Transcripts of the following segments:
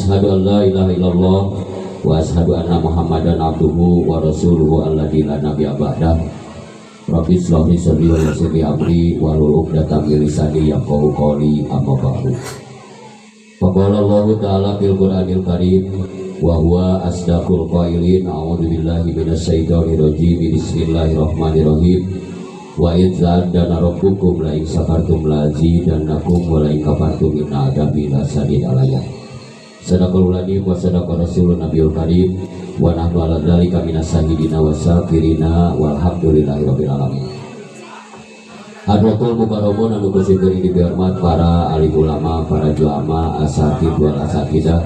Asyhadu an la ilaha illallah wa asyhadu anna Muhammadan abduhu wa rasuluhu alladzi la nabiyya ba'dah. Rabbi shrah li sadri wa yassir li amri wahlul 'uqdatam min lisani yafqahu qawli amma ba'du. Faqala Allah ta'ala fil Qur'anil Karim wa huwa asdaqul qailin. A'udzu billahi minasy syaithanir rajim. Bismillahirrahmanirrahim. Wa idza'adana rabbukum la in syakartum la azidannakum wa la in kafartum inna adzabi lasyadid alayya. Sadaqallahul adzim wa sadaqa rasulun nabiyul karim wa nahnu ala dzalika minas syahidina wasyakirina walhamdulillahi rabbil alamin. Hadrotul mubarakun anu kusipkeun dihormat para alim ulama, para julama, asatid wal asatidah,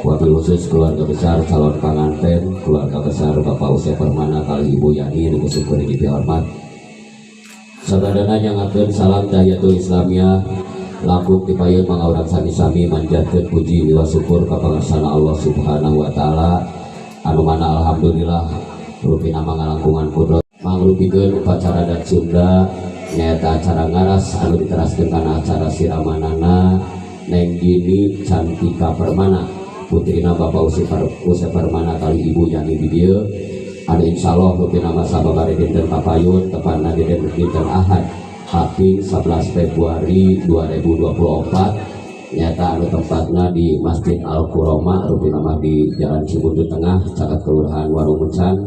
wabil khusus keluarga besar calon pengantin, keluarga besar Bapak Usep Permana kali Ibu Yani anu kusipkeun dihormat. Sadayana nyangakeun salam tahiyatul islamiyah langkung dipayun mangawrak sami-sami manjatkeun puji miwa syukur ka pangarsana Allah Subhanahu wa taala anu mana alhamdulillah rupina mangalangkungan kudrat mangrupikeun upacara adat Sunda nyaeta acara ngaras anu diteraskeun kana acara siramanana Neng Dini Cantika Permana putrina Bapak Usep Permana kali Ibu Yani di dieu anu insyaallah rupina masa babare dinten papayun tepatna dinten Ahad Haping 11 Februari 2024 nyata anu tempatna di Masjid Al-Quroma rupina mah di Jalan Cibuntu Tengah caket Kelurahan Warung Mencan.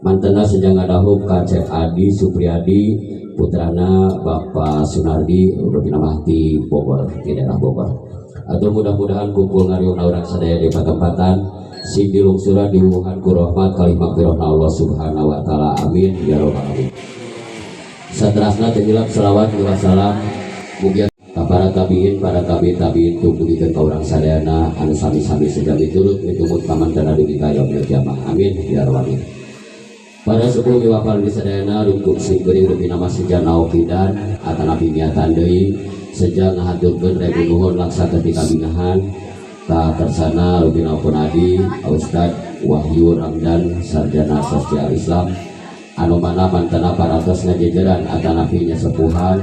Mantena sejang ngadahuk ka Cek Adi Supriyadi putrana Bapak Sunardi rupina mah di Bogor di daerah Bogor. Atau mudah-mudahan kumpul ngariung urang sadaya di patempatan sing dilungsuran diwuhan ku rahmat kalimah firman Allah Subhanahu wa taala. Amin ya rabbal alamin. Saterasna tehilap selawat wa salam mugia para tabiin tabiin tumulikeun ka urang sadayana anu sami-sami sedaya miturut mitumut pamantana dugi ka yaumil kiamah. Amin ya rabbal alamin. Para sepuh miwapal di sadayana rungkuk sing geuring rupina mah sejana okidan atanapi niatan deui sejak ngahaturkeun rebu nuhun laksa ketika binahan ta tersana rupina pun adi Ustad Wahyu Ramdan sarjana sosial Islam anu mana mantena parantos ngajejeran atanapi nyasepuhan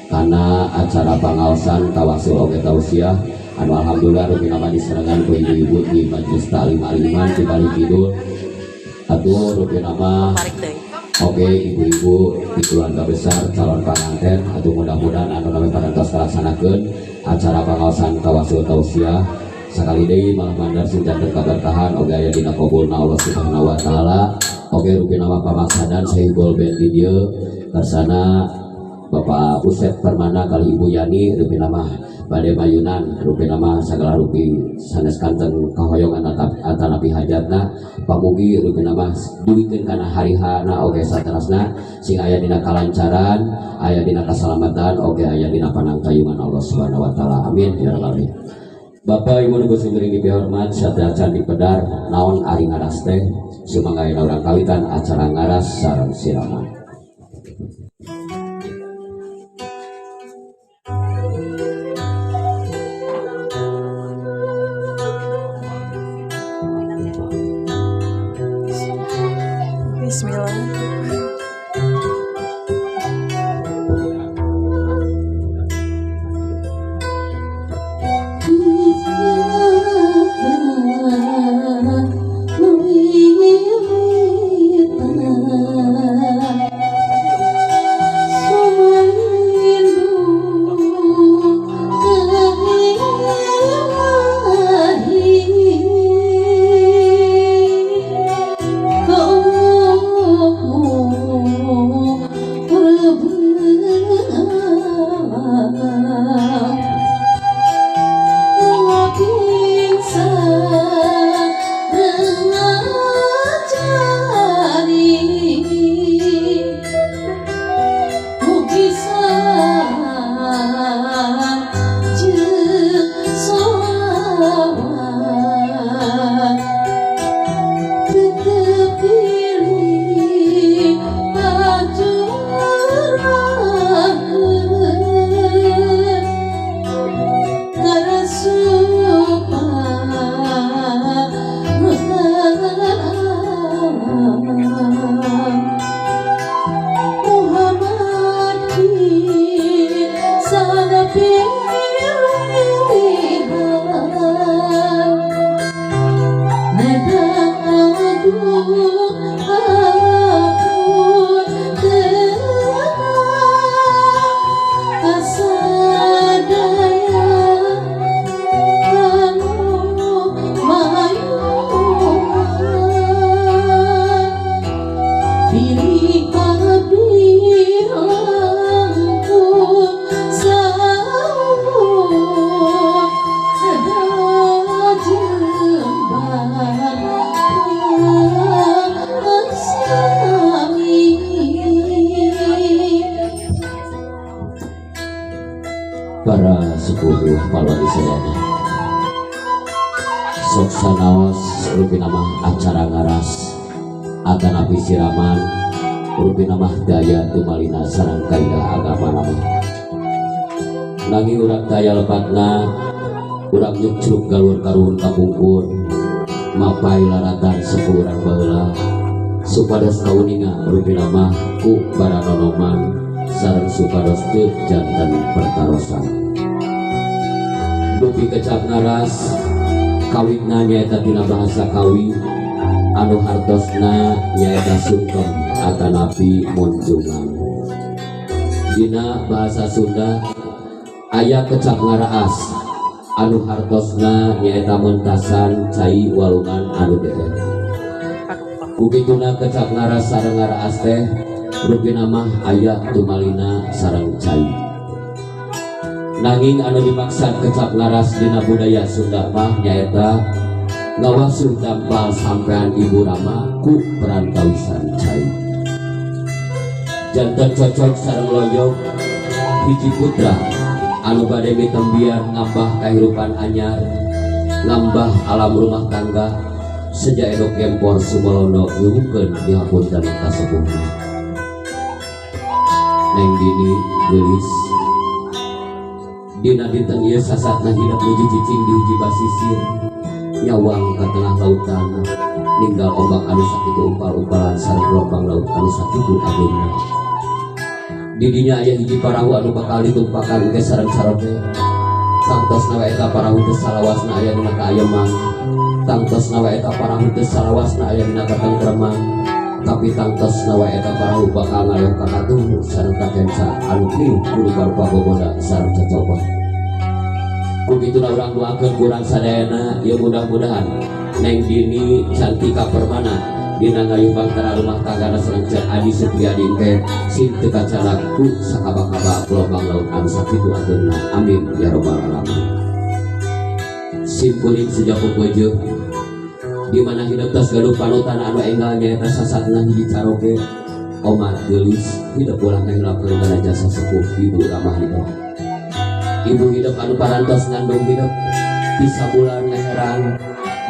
karena acara pangaosan tawasul oge tausiah anu alhamdulillah rupina mah diserangan ku ibu-ibu di Majelis Ta'lim Al-Iman di Bali Kidul atuh rupina mah oge ibu-ibu di keluarga besar calon pengantin atuh mudah-mudahan anu nami parantos kalaksanakeun acara pangaosan tawasul tausiah sakali deui malah mandar sing janten kaberkahan oge aya dina qabulna Allah Subhanahu wa taala. Oke rupina mah pamaksadan sahibul band di dieu karsana Bapak Usep Permana kali Ibu Yani rupina mah bade mayunan rupina mah sagala rupi sanes kanten kahoyongan atanapi hajatna pamugi rupina mah duikeun kana harihana oge saterasna sing aya dina kalancaran aya dina kasalamatan oge aya dina panangtayungan Allah Subhanahu wa taala. Amin ya rabbal alamin. Bapak Ibu nu kusiring dihormat satya candi pedar naon ari ngaras teh sumanggaina urang kawitan acara ngaras sareng siraman. Bismillah. Oh sepuh miwah palwadi sadana sok sanaos rupi nama acara ngaras atanapi siraman rupi nama daya tumalina sareng kaidah agama nama nanging urang daya lepatna urang nyucruk galur karuhun kapungkur mapai laratan sepuh urang baheula supados kauninga rupi nama ku baranonoman sareng supados teu janten pertarosan dupi kecap ngaras kawitna nyaeta tina bahasa kawi anu hartosna nyaeta sungkem atanapi munjungan dina bahasa Sunda aya kecap ngaraas anu hartosna nyaeta mentasan cai walungan anu deret kukituna kecap ngaras sareng ngaraas teh rupi nama aya tumalina sareng cai nanging anu dimaksud kecap ngaras dina budaya Sunda mah nyaeta ngawasuh dampal sampean Ibu Rama ku perantawisan cai janten cocok sareng loyok hiji putra anu bade mitembiar ngambah kahirupan anyar ngambah alam rumah tangga sejak edok gempor sumolono nyuhungkeun dihapunten kasepuhna neng dini gelis dina dinten ieu sasatna hidup nuju cicing di hiji basisir nyawang ka tengah lautan ninggal ombak anu sakitu umpal-umpalan sareng gelombang laut anu sakitu agungna didinya aya hiji parahu anu bakal ditumpakan ke sareng sarote tangtosna wae eta parahu teu salawasna aya dina kaayeman tangtosna wae eta parahu teu salawasna aya dina katengtreman tapi tangtosna wae eta parahu bakal ngayong ka katuh sareng kakenca anu pinuh kudu barupa boboda sareng cocoba begituna urang doakeun kurang sadayana ya mudah-mudahan neng dini Cantika Permana dina ngayumbang tara rumah tanggana sareng Cek Adi Supriyadi teh sing teu kacanak ku sakaba-kaba gelombang laut anu sakitu ageuna amin ya rabbal alamin simkuring sejapu peujeuk di mana hidup tas gaduh panutan anu enggal nyaeta sasatna hiji caroge omat geulis hidup ulah ngelakeun kana jasa sepuh Ibu Ramah hidup ibu hidup anu parantos ngandung hidup 3 bulan ngeherang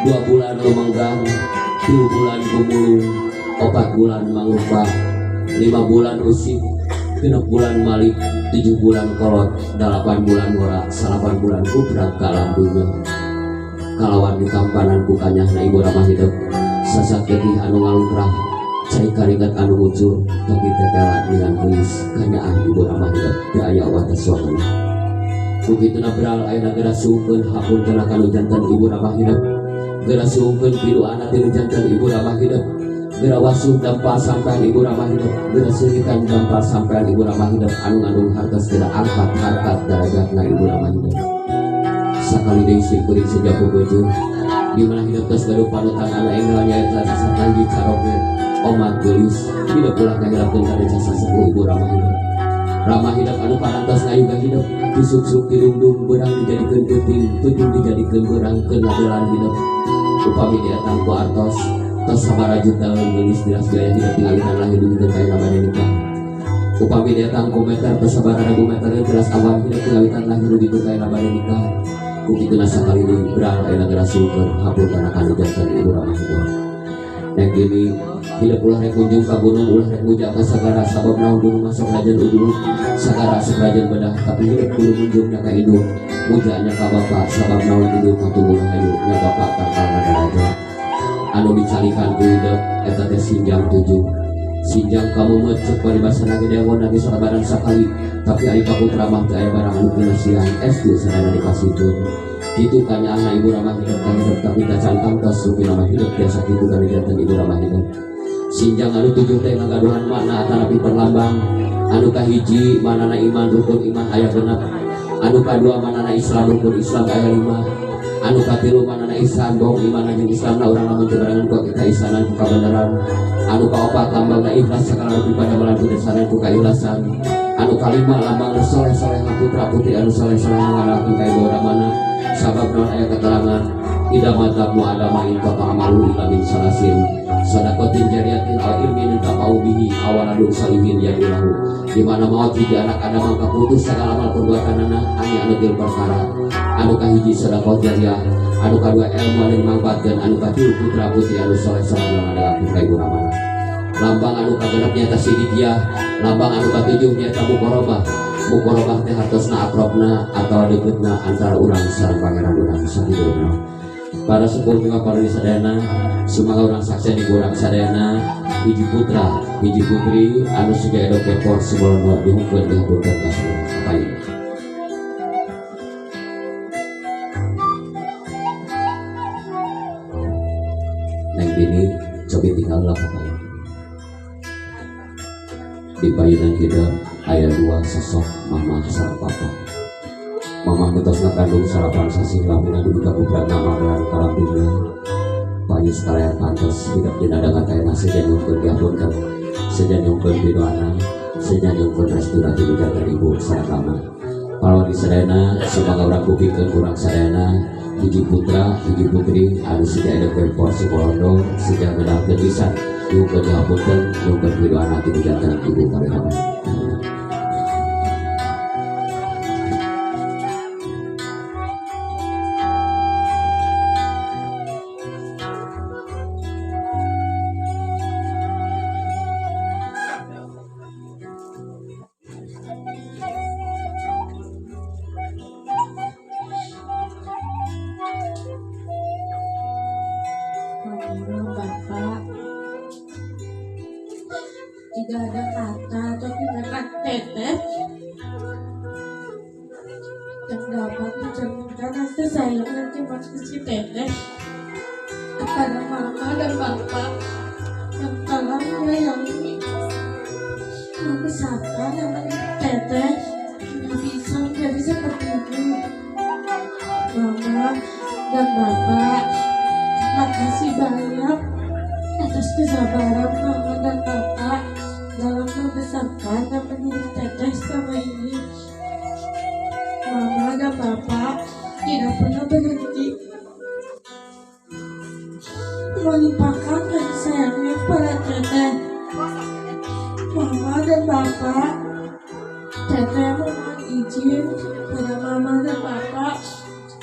2 bulan lumenggang 3 bulan gumulung 4 bulan mangrupa 5 bulan usik 6 bulan malik 7 bulan kolot 8 bulan ngora 8 bulan kubrak kalam dunya kalawan ditampanan bukanyahna Ibu Ramah hidup sasat getih anu ngalungkrah cai karingat anu ngucur tapi tetela dengan gelis kanyaah Ibu Ramah hidup teu aya wates wangun begitu nabral ayeuna geura suungkeun hapunten kanu janten Ibu Ramah hidup geura suungkeun pilu anak tinu janten Ibu Ramah hidup geura wasuh dampal sampean Ibu Ramah hidup geura seurikan dampal sampean Ibu Ramah hidup anu ngandung hartos geura angkat harkat darajatna Ibu Ramah hidup sakali deui simkuring sejapu bojo di mana hidup tos gaduh panutan anu enggal nyaeta sasanji caroge omat geulis hidup ulah ngahirakeun kana jasa sepuh Ibu Ramah hidup Ramah hidup anu parantos ngayuga hidup disuk-suk dilungdung berang dijadikeun peuting peuting dijadikeun berang keun ngadelan hidup upami diatang ku artos tos sabaraha tahun geulis diras gaya hidup tingalitan lahir dugi teu kaina bade nikah upami diatang ku meter tos sabaraha meter diras awan hidup tingalitan lahir dugi teu kaina bade nikah kukituna sakali deui beral ayeuna geura sungkeun hapunten kana janten Ibu Ramah hidup neng gini hidup ulah rek kunjung ka gunung ulah rek muja ka sagara sabab naon gunung masuk rajan udul sagara seprajan bedah tapi hidup kudu munjungna ka indung mujanya ka bapa sabab naon indung katumbuh hayu nya bapa tangkal daraja anu dicalikan ku hidup eta teh sinjang 7 sinjang kamu mecek paribasana gede awan nagi sabaran sakali tapi ari kaputra mah teu aya barang anu pinasihan SD sadana dipasitun itu kanya anak Ibu Ramah hidup kan hidup tapi tak cantang tos rupi Ramah hidup biasa gitu kan jantan Ibu Ramah hidup sinjang anu 7 teh ngagaduhan makna atanapi perlambang anu kahiji manana iman rukun iman aya genep anu kadua manana Islam rukun Islam aya 5 anu katilu manana ihsan bohong iman jeung Islamna urang lamun teu barengan ku kita ihsanan ku kabeneran anu kaopat lambangna ikhlas sakala rupi pada melan putesanan ku kaikhlasan anu kalima lambang soleh-soleh putra putri anu soleh-soleh ngalakeun ka Ibu Ramana sabab naon aya keterangan ida madzhabmu ada main kota amalu ila min salasin Sodakotin jariyatin al ilmin tafa'u bihi awaladu salihin yadulahu. Di mana maut hiji anak ada mangka putus segala amal perbuatanana hanya anu tilu perkara. Anu kahiji sedekah jariyah, anu kadua ilmu anu dimanfaatkeun, anu katilu putra putri anu saleh sareng ngadegakeun ka ibuna mana. Lambang anu kagenep nyaeta sidikiyah, lambang anu katujuh nyaeta muqarabah. Muqarabah teh hartosna akrabna atau deketna antara urang sareng pangeran urang sakideuna. Para sepuh juga para sadayana sumaga urang saksian ibu urang sadayana hiji putra hiji putri anu siga edok kepor sebelum dihukum dihukumkan ka semua kapain. Neng bini cobi tinggal lah kapain. Di payunan hidup aya dua sosok mama sareng papa. Mama getos ngakandung sarapan sasih lampina duduka bubrak nama dan karambina payu sekalian pantas hidup dina dengan kaya nasi dan nyungkeun diapunkan sejan nyungkeun bidoana sejan nyungkeun restu ratu dijaga ibu sarakama palawadi sadayana semoga urang kupikeun kurang sadayana hiji putra hiji putri anu siga edep porsi kolondo siga ngedangkeun pisan nyungkeun diapunkan nyungkeun bidoana ti dijaga ibu sarakama. Bapak, tidak ada kata atau tindakan teteh yang dapat mencerminkan rasa sayang dan terima kasih teteh kepada mama dan bapak yang telah menyayangi membesarkan dan mendidik teteh yang bisa menjadi seperti ini. Mama dan bapak, terima kasih banyak atas kesabaran mama dan bapak dalam membesarkan dan mendidik teteh selama ini. Mama dan bapak tidak pernah berhenti melimpahkan kasih sayangnya kepada teteh. Mama dan bapak, teteh mohon izin pada mama dan bapak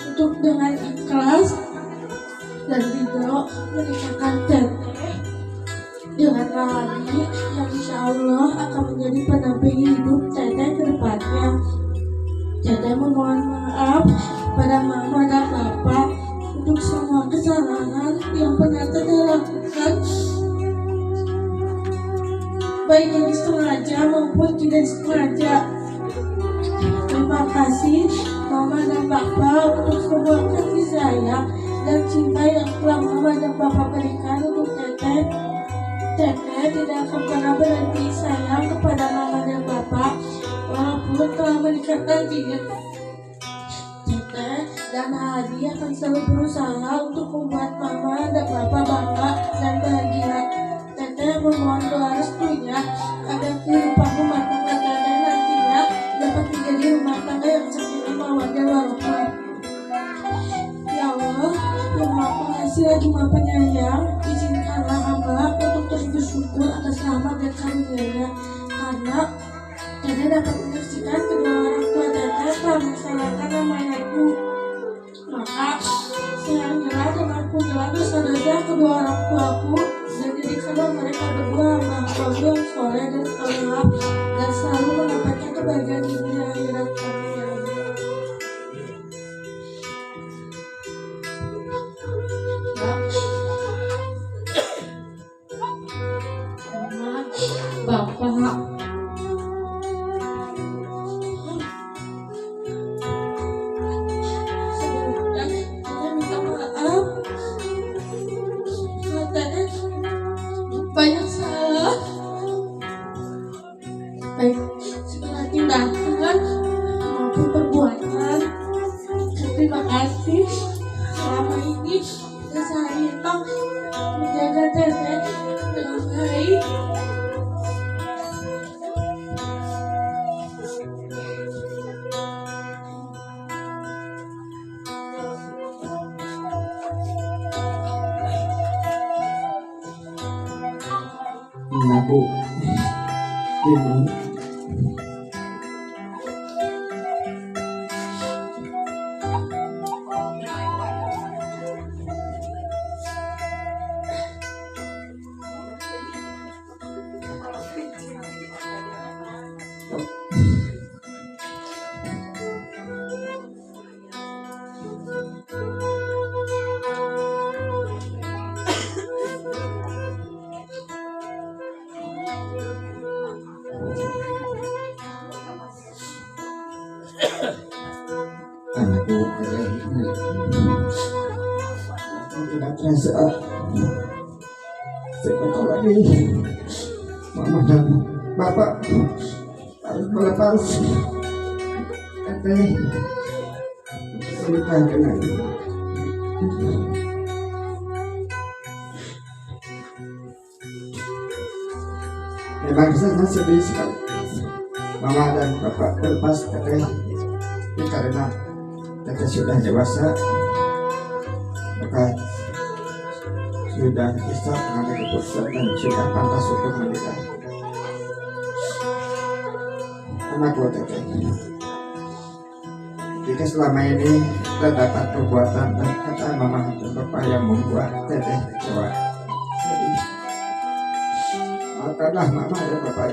untuk dengan ikhlas dan ridho menikahkan teteh dengan Rahadi yang insya Allah akan menjadi pendamping hidup teteh ke depannya. Teteh memohon maaf pada mama dan bapak untuk semua kesalahan yang pernah teteh lakukan, baik yang disengaja maupun tidak sengaja. Terima kasih mama dan bapak untuk semua kasih sayang dan cinta yang telah mama dan bapak berikan untuk teteh. Teteh tidak akan pernah berhenti sayang kepada mama dan bapak walaupun telah menikah nantinya. Teteh dan Hadi akan selalu berusaha untuk membuat mama dan bapak bangga dan bahagia. Teteh memohon doa restunya agar kehidupan rumah tangga teteh nantinya dapat menjadi rumah tangga yang sakinah mawaddah warahmah. Ya Allah, yang Maha Pengasih lagi Maha Penyayang, izinkanlah hamba untuk terus bersyukur atas rahmat dan karunia-Nya, karena teteh dapat menyaksikan kedua orang tua teteh telah melaksanakan amanatku. Maka saya nyerah dan aku nyerah dosa-dosa kedua orang tuaku dan jadikanlah mereka berdua hamba yang soleh dan solehah dan selalu mendapatkan kebahagiaan di dunia akhirat. Amin ya Allah. Mama, bapak, sebelumnya saya minta maaf kalau teteh banyak salah, baik segala tindakan maupun perbuatan. Terima kasih selama ini sudah saya menjaga teteh dengan baik. Nabu ini anakku ini tidak terasa sebentar lagi mama dan bapak harus melepas teteh menikah dengan memang sangat sedih sekali mama dan bapak melepas teteh ini karena teteh sudah dewasa maka sudah bisa mengambil keputusan dan sudah pantas untuk menikah. Anakku teteh, jika selama ini terdapat perbuatan dan kata mama dan bapak yang membuat teteh kecewa, maafkanlah mama dan bapak.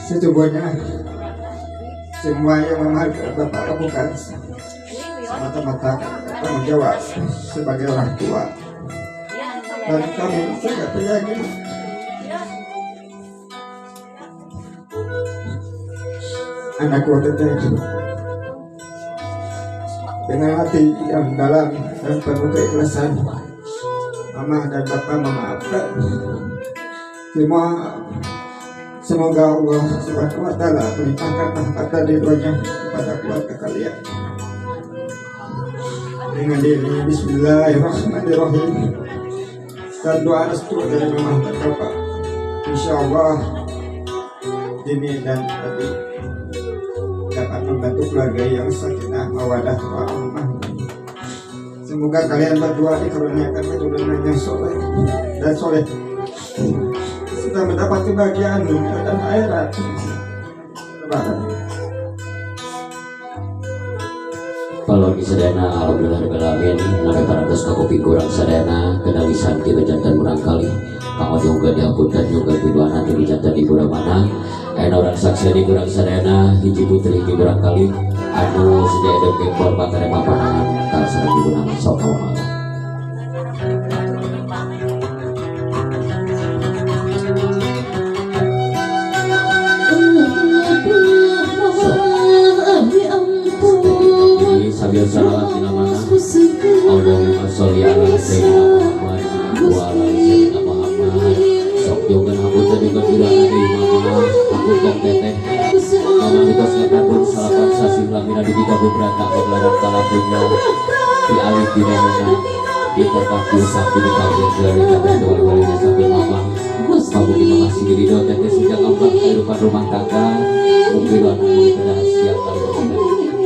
Sesungguhnya semua yang mama dan bapak lakukan semata-mata tanggung jawab sebagai orang tua, dan kami sangat yakin anakku teteh dengan hati yang dalam dan penuh keikhlasan mama dan bapak memaafkan semoga Allah Subhanahu wa Ta'ala melimpahkan rahmat dan ridhonya kepada keluarga kalian. Dengan diri bismillahirrahmanirrahim dan doa restu dari mama dan bapak, insyaallah ini dan tadi dapat membantu keluarga yang sakinah mawaddah warahmah. Semoga kalian berdua dikaruniakan keturunan yang soleh dan soleh serta mendapat kebahagiaan dunia dan akhirat. Kalau di sedana alhamdulillahirobbilalamin nabi parados kakuping kurang sedana kenali santi bejantan urang kali kang juga diapunten juga piduana ti dijantan di kurang mana aya orang saksi di kurang sedana hiji putri di kurang kali anu sedia edep ke korban terima panangan ka sareng ibuna sok kawangan. Sambil salawat di namanya Allahumma sholli ala sayyidina Muhammad wa ala sayyidina Muhammad. Sok juga hapunten juga kirana deui mama hapunten teteh mama mitos ngakabun salapan sasi lamina di tiga beberapa pagelaran kalapunya di alif di namanya di terkaki sakti di kabel dari kabel wali-walinya sambil mama kamu di mama sini ridho teteh sejak ngambang kehidupan rumah tangga mungkin anak muda siap kali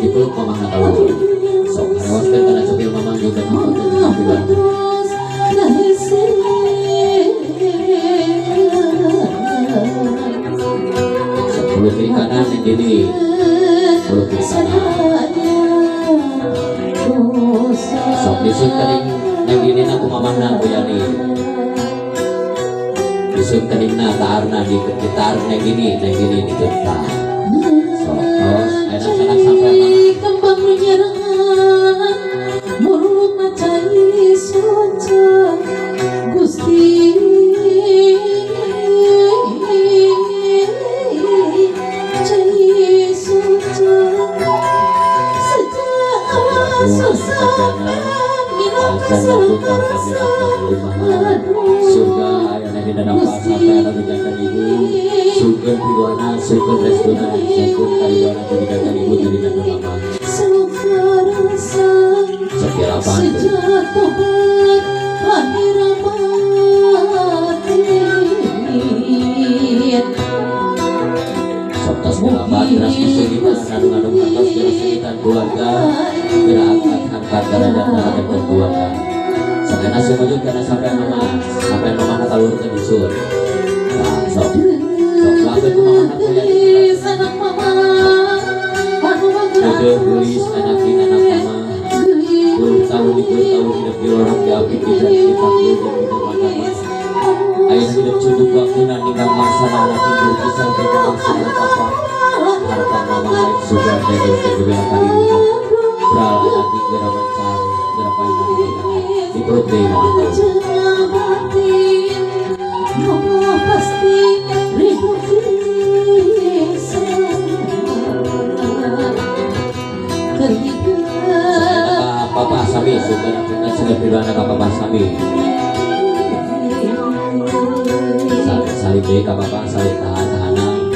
itu pemahna kalau sok harewaskan karena sambil mamang juga nonton tampilan sepuluh kiri kanan yang gini 10 kiri kanan sok disun kening yang gini aku mamahna aku yani disun keningna taarna di gitar yang gini dicetak sok terus enak-enak sampai kembang menyerang mulut macai soca Gusti cai soca sejak susah minum kesulitan surga ayana di dalam sampai ada dijaga ibu sugen piwana sugen restoran sugen kaliwana dijaga ibu dari dalam mama sekian apa sejak tobat akhir mati sabtas berapa teras kesulitan adung-adung atas kesulitan keluarga gerak angkat derajat keluarga Sana sumujud karena sampai mama nak kalau kita bisul. Nah, sok lagu itu mama nak kuliah di Anak mama, Jodoh gelis anak mama. Belum tahu hidup di orang jauh kita mata. Ayah hidup cukup waktu nanti masa anak ibu kisah berkembang papa. Harapan mama baik sudah dari kedua kali ini. Beral anak tinggal mencari berapa ini di perut deh mama. mama pasti ribut Papa Sami sudah sudah bilang anak Papa Sami. Salib deh Papa salib tahan-tahanan.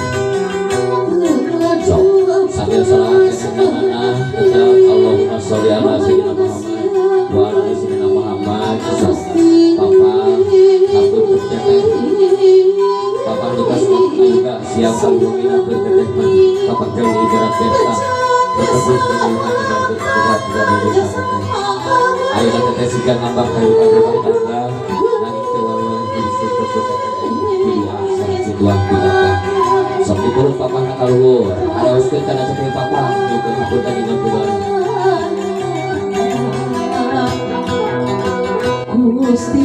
So, sambil salawat ke mana kita Allahumma sholli ala sayyidina Muhammad wa ala sayyidina Muhammad. So, Papa sambut berjalan. Papa lukas juga siap menghina berkedepan. Papa jauh ibarat pesta. Berkebun dengan berat dari desa. Ayo kita sigang ngambang kayu pada tangga. Nangis kewalau Tuhan bilang sok di perut papa nak keluar ada usul karena seperti papa juga haputan dengan Tuhan Gusti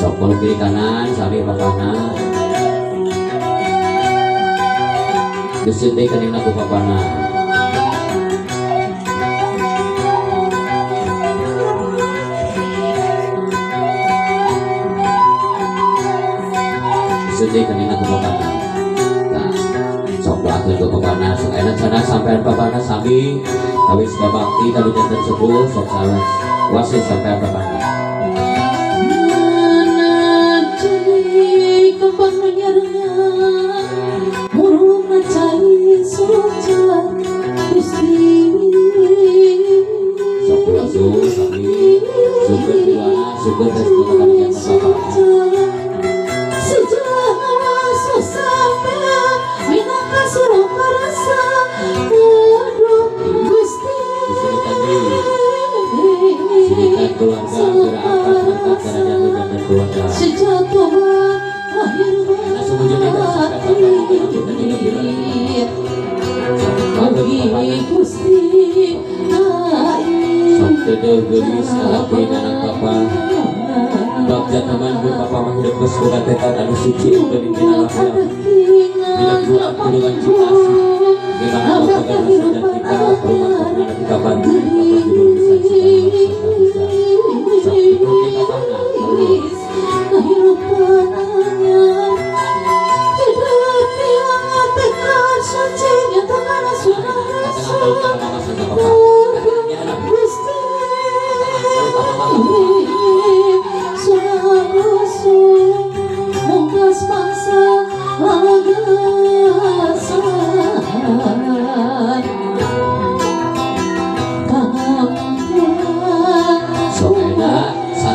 sok peluk kiri kanan sambil papana disuntik kening aku papana sedih kening aku papana. Nah, sok waktu itu papana, sok enak sana sampai papana sami, kawin sebabakti, kawin jantan sepuh, sok salas, wasis sampai papana. Sok pulang sami, syukur diwana, syukur dan syukur kawin jantan papana. Sinikan keluarga berangkat berkat darajat dan keluarga. Nah semuanya kita sampai Sabda gelis hati anak papa. Bagja teman gue papa mah hidup kesuka tekan anu suci untuk dibina lahir. Bila dua dengan cinta gimana apa karena saja kita rumah karena kita bantu papa juga bisa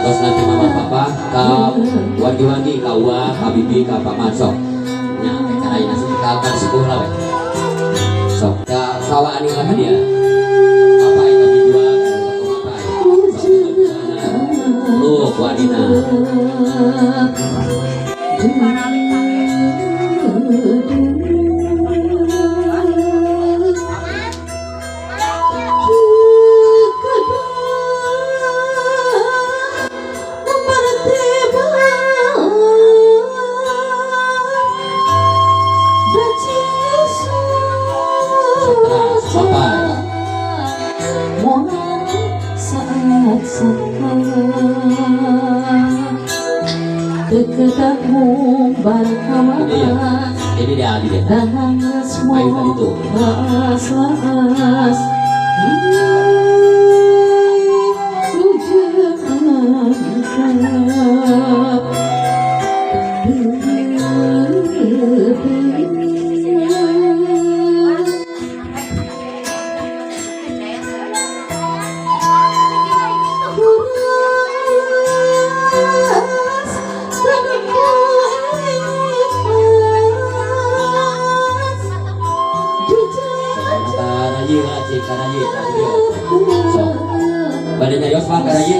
sampai kita bangga wadi-wadi kawa kabibi ka pamasok nya kita ayeuna sekitar sepuh lah we sok kawa ani lah dia apa itu dijual apa lu wadina Dekatmu barang ini dia Adi ya semua itu las pada nyayos mah karaya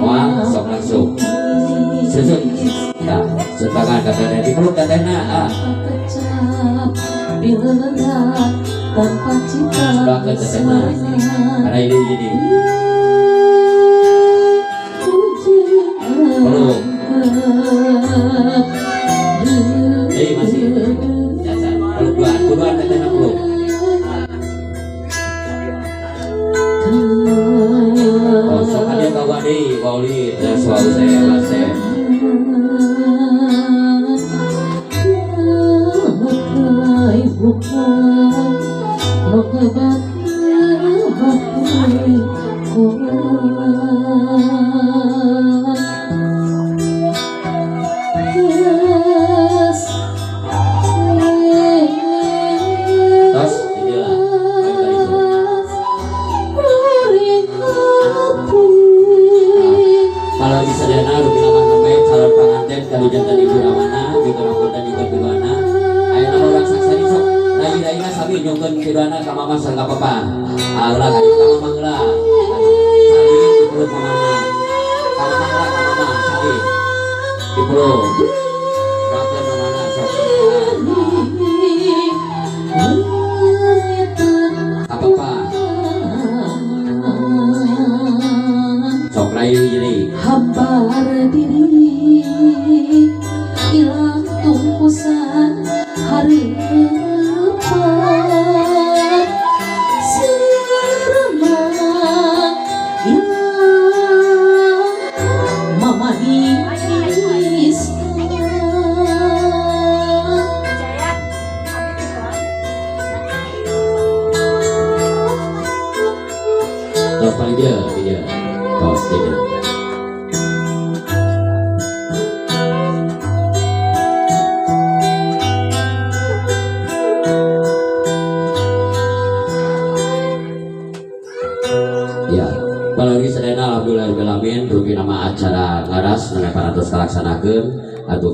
wah sok langsung susut nah setangan katanya dipeluk katanya tanpa cinta sudah ke katanya karena ini peluk masih jasa peluk duaan katanya peluk oh sok dia kawan deh Pauli dan suami saya masih tos inilah kalau bisa dana rugi nama sampai calon pengantin kalau jantan ibu ramana di rambutan ikut di mana ayo nama orang saksari sok lagi sabi nyongkeun kidana ka mama sareng ka papa Allah ka mama heula sali di perut mamana ka mama heula ka mama sali di perut rakeun mamana sok ka papa sok rayu jadi habar diri ilang tumpusan hari mama is tos paling dia tos dia ya kalau ini sedena alhamdulillah rugi nama acara ngaras meneparantos kalaksanakeun atuh